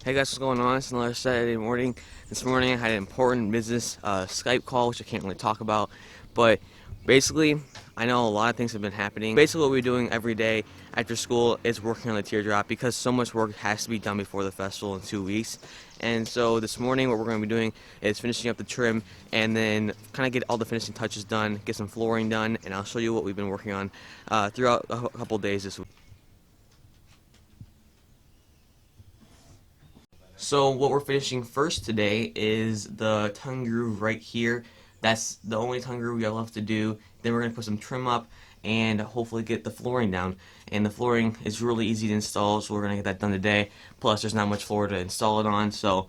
Hey guys, what's going on? It's another Saturday morning. This morning I had an important business Skype call, which I can't really talk about, but basically I know a lot of things have been happening. Basically what we're doing every day after school is working on the teardrop because so much work has to be done before the festival in 2 weeks. And so this morning what we're going to be doing is finishing up the trim and then kind of get all the finishing touches done, get some flooring done, and I'll show you what we've been working on throughout a couple days this week. So what we're finishing first today is the tongue groove right here. That's the only tongue groove we have left to do. Then we're going to put some trim up and hopefully get the flooring down. And the flooring is really easy to install, so we're going to get that done today. Plus there's not much floor to install it on, so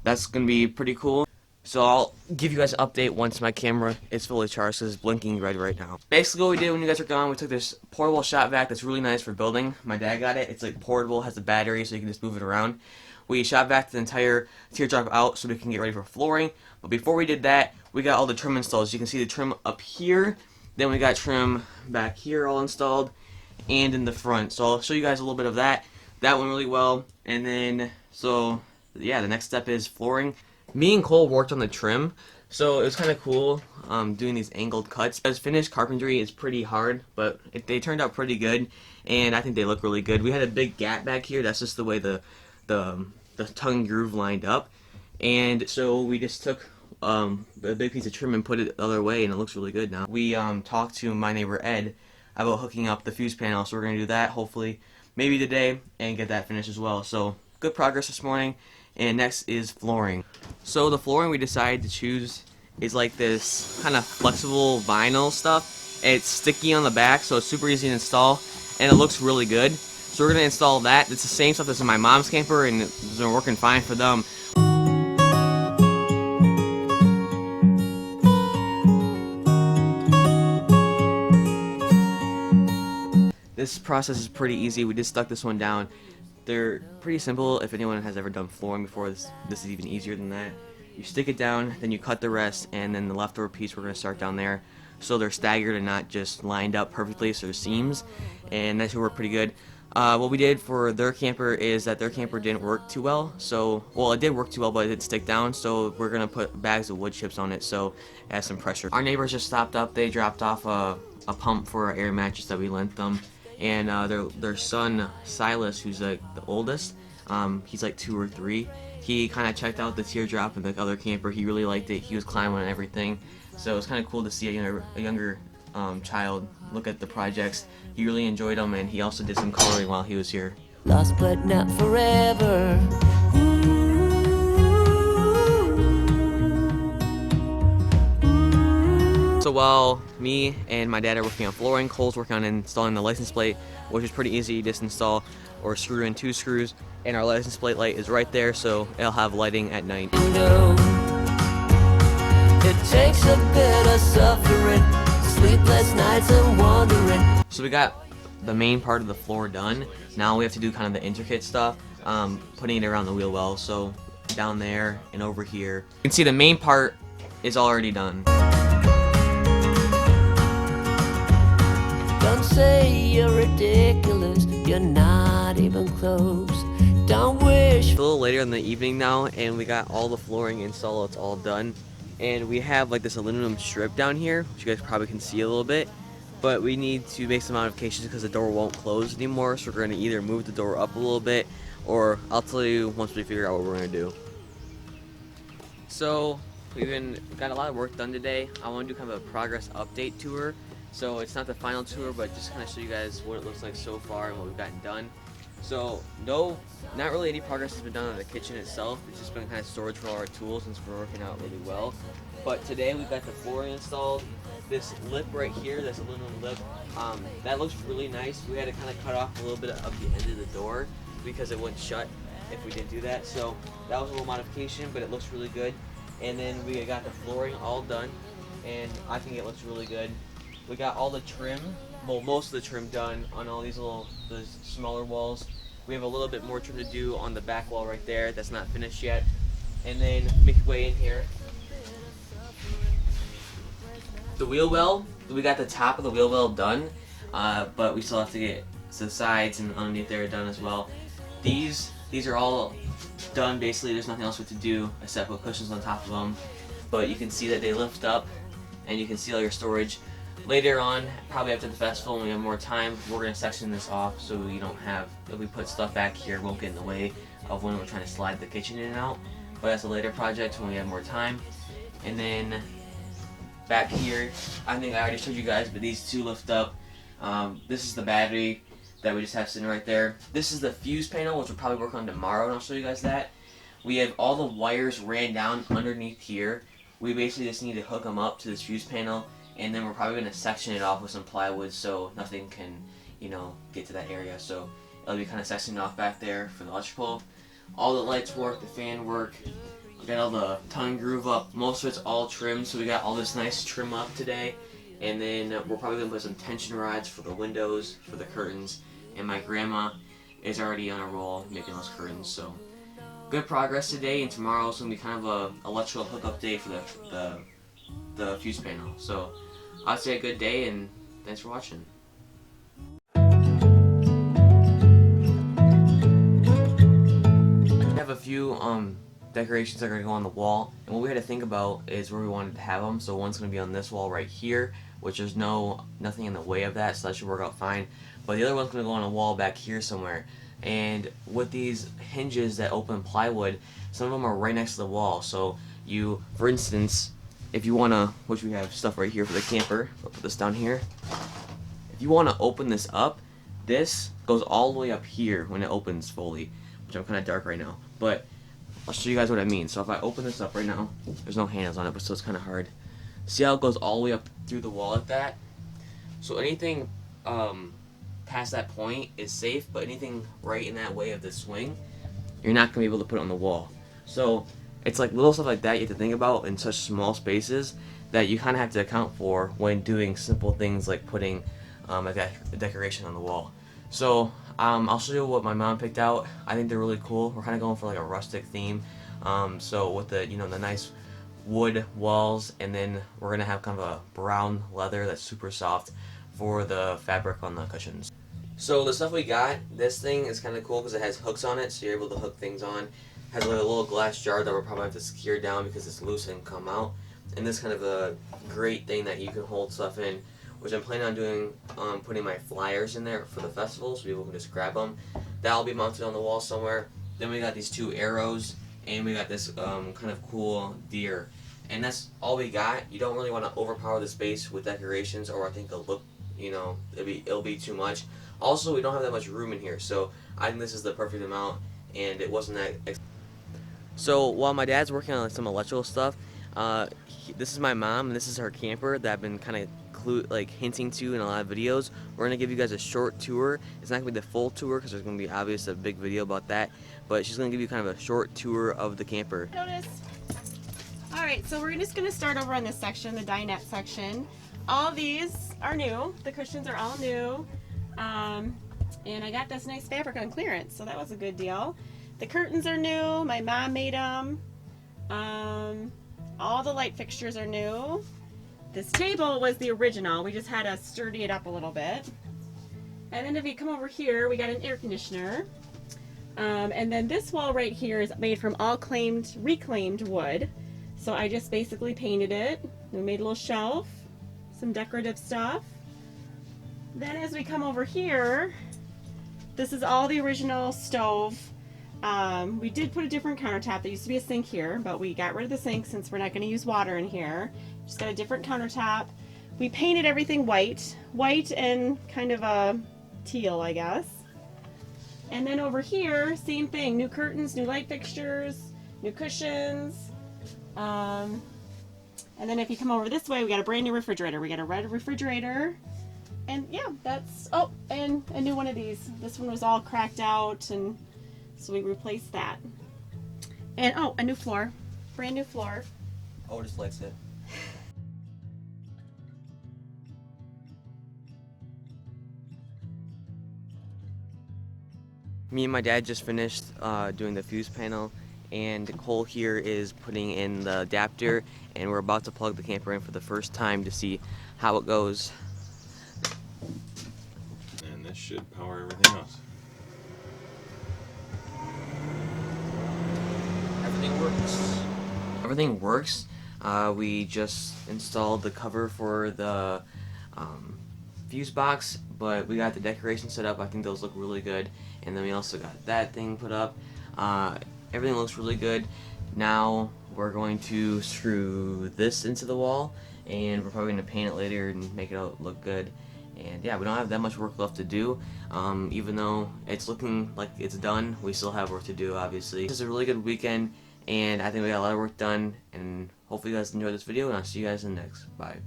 that's going to be pretty cool. So I'll give you guys an update once my camera is fully charged, because it's blinking red right now. Basically what we did when you guys are gone, we took this portable shop vac that's really nice for building. My dad got it. It's like portable, has a battery, so you can just move it around. We shop vac the entire teardrop out so we can get ready for flooring. But before we did that, we got all the trim installed. You can see the trim up here. Then we got trim back here all installed and in the front. So I'll show you guys a little bit of that. That went really well. And then, so yeah, the next step is flooring. Me and Cole worked on the trim, so it was kind of cool doing these angled cuts. As finished carpentry is pretty hard, but they turned out pretty good, and I think they look really good. We had a big gap back here. That's just the way the tongue groove lined up, and so we just took a big piece of trim and put it the other way, and it looks really good now. We talked to my neighbor Ed about hooking up the fuse panel, so we're going to do that hopefully maybe today and get that finished as well. So good progress this morning. And next is flooring. So the flooring we decided to choose is like this kind of flexible vinyl stuff. It's sticky on the back, so it's super easy to install, and it looks really good. So we're going to install that. It's the same stuff that's in my mom's camper, and it's been working fine for them. This process is pretty easy. We just stuck this one down. They're pretty simple. If anyone has ever done flooring before, this is even easier than that. You stick it down, then you cut the rest, and then the leftover piece we're going to start down there. So they're staggered and not just lined up perfectly, so there's seams, and that should work pretty good. What we did for their camper is that their camper didn't work too well. So, well, it did work too well, but it didn't stick down, so we're going to put bags of wood chips on it so it has some pressure. Our neighbors just stopped up. They dropped off a pump for our air mattress that we lent them. And their son Silas, who's like the oldest, he's like 2 or 3. He kind of checked out the teardrop in the other camper. He really liked it. He was climbing on everything, so it was kind of cool to see a younger child look at the projects. He really enjoyed them, and he also did some coloring while he was here. Lost but not forever. So while me and my dad are working on flooring, Cole's working on installing the license plate, which is pretty easy. You just install or screw in 2 screws, and our license plate light is right there, so it'll have lighting at night. It takes a bit of suffering, sleepless nights and wandering. So we got the main part of the floor done. Now we have to do kind of the intricate stuff, putting it around the wheel well. So down there and over here. You can see the main part is already done. Don't say you're ridiculous, you're not even close. Don't wish. It's a little later in the evening now, and we got all the flooring installed. It's all done, and we have like this aluminum strip down here, which you guys probably can see a little bit, but we need to make some modifications because the door won't close anymore. So we're going to either move the door up a little bit, or I'll tell you once we figure out what we're going to do. So we've got a lot of work done today. I want to do kind of a progress update tour. So it's not the final tour, but just kind of show you guys what it looks like so far and what we've gotten done. So not really any progress has been done on the kitchen itself. It's just been kind of storage for all our tools since we're working out really well. But today we've got the flooring installed. This lip right here, this aluminum lip, that looks really nice. We had to kind of cut off a little bit of the end of the door because it wouldn't shut if we didn't do that. So that was a little modification, but it looks really good. And then we got the flooring all done, and I think it looks really good. We got all the trim, well, most of the trim done on all these the smaller walls. We have a little bit more trim to do on the back wall right there that's not finished yet. And then make your way in here. The wheel well, we got the top of the wheel well done, but we still have to get the sides and underneath there done as well. These these are all done. Basically, there's nothing else we have to do except put cushions on top of them. But you can see that they lift up, and you can see all your storage. Later on, probably after the festival, when we have more time, we're gonna section this off so we don't have, if we put stuff back here, it won't get in the way of when we're trying to slide the kitchen in and out. But that's a later project when we have more time. And then back here, I think I already showed you guys, but these two lift up. This is the battery that we just have sitting right there. This is the fuse panel, which we'll probably work on tomorrow, and I'll show you guys that. We have all the wires ran down underneath here. We basically just need to hook them up to this fuse panel, and then we're probably going to section it off with some plywood so nothing can, you know, get to that area. So it'll be kind of sectioned off back there for the electrical. All the lights work, the fan work. We got all the tongue groove up. Most of it's all trimmed, so we got all this nice trim up today. And then we're probably going to put some tension rods for the windows, for the curtains. And my grandma is already on a roll making those curtains. So good progress today, and tomorrow's going to be kind of a electrical hookup day for the fuse panel. So I'd say a good day, and thanks for watching. We have a few decorations that are going to go on the wall, and what we had to think about is where we wanted to have them. So one's going to be on this wall right here, which there's nothing in the way of that, so that should work out fine. But the other one's going to go on a wall back here somewhere. And with these hinges that open plywood, some of them are right next to the wall. So you, for instance, if you want to, which we have stuff right here for the camper, I'll put this down here. If you want to open this up, this goes all the way up here when it opens fully, which I'm kind of dark right now. But I'll show you guys what I mean. So if I open this up right now, there's no handles on it, but still it's kind of hard. See how it goes all the way up through the wall like that? So anything past that point is safe, but anything right in that way of the swing, you're not going to be able to put it on the wall. So it's like little stuff like that you have to think about in such small spaces that you kind of have to account for when doing simple things like putting a decoration on the wall. So I'll show you what my mom picked out. I think they're really cool. We're kind of going for like a rustic theme. So with the the nice wood walls, and then we're gonna have kind of a brown leather that's super soft for the fabric on the cushions. So the stuff we got, this thing is kind of cool because it has hooks on it, so you're able to hook things on. It has like a little glass jar that we'll probably have to secure down because it's loose and come out. And this kind of a great thing that you can hold stuff in, which I'm planning on doing, putting my flyers in there for the festival so people can just grab them. That'll be mounted on the wall somewhere. Then we got these two arrows, and we got this kind of cool deer. And that's all we got. You don't really want to overpower the space with decorations, or I think it'll look, it'll be too much. Also, we don't have that much room in here, so I think this is the perfect amount, and it wasn't that. So while my dad's working on some electrical stuff, this is my mom, and this is her camper that I've been kind of hinting to in a lot of videos. We're gonna give you guys a short tour. It's not gonna be the full tour because there's gonna be obviously a big video about that, but she's gonna give you kind of a short tour of the camper. Notice. All right, so we're just gonna start over on this section, the dinette section. All these are new. The cushions are all new. And I got this nice fabric on clearance, so that was a good deal. The curtains are new. My mom made them. All the light fixtures are new. This table was the original. We just had to sturdy it up a little bit. And then if you come over here, we got an air conditioner. And then this wall right here is made from all reclaimed wood. So I just basically painted it. We made a little shelf, some decorative stuff. Then as we come over here, this is all the original stove. We did put a different countertop. There used to be a sink here, but we got rid of the sink since we're not going to use water in here. Just got a different countertop. We painted everything white and kind of a teal, I guess. And then over here, same thing, new curtains, new light fixtures, new cushions. And then if you come over this way, we got a brand new refrigerator. We got a red refrigerator. And yeah, that's, oh, and a new one of these. This one was all cracked out, and so we replaced that. And oh, a new floor. Brand new floor. Oh, just likes it. Me and my dad just finished doing the fuse panel, and Cole here is putting in the adapter, and we're about to plug the camper in for the first time to see how it goes. And this should power everything else. Everything works. We just installed the cover for the fuse box, but we got the decoration set up. I think those look really good. And then we also got that thing put up. Everything looks really good. Now we're going to screw this into the wall, and we're probably going to paint it later and make it look good. And yeah, we don't have that much work left to do. Even though it's looking like it's done, we still have work to do, obviously. This is a really good weekend, and I think we got a lot of work done, and hopefully you guys enjoyed this video, and I'll see you guys in the next. Bye.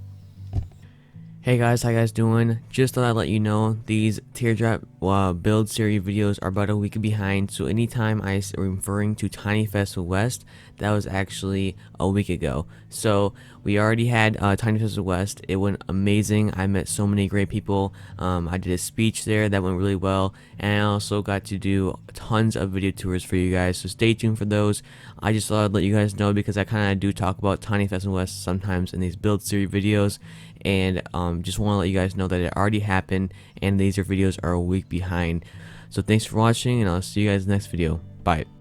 Hey guys, how you guys doing? Just thought I'd let you know these Teardrop build series videos are about a week behind, so anytime I am referring to Tiny Festival West, that was actually a week ago. So we already had Tiny Festival West. It went amazing. I met so many great people. I did a speech there that went really well, and I also got to do tons of video tours for you guys, so stay tuned for those. I just thought I'd let you guys know because I kind of do talk about Tiny Festival West sometimes in these build series videos, and just want to let you guys know that it already happened and these videos are a week behind. So thanks for watching, and I'll see you guys in the next video. Bye.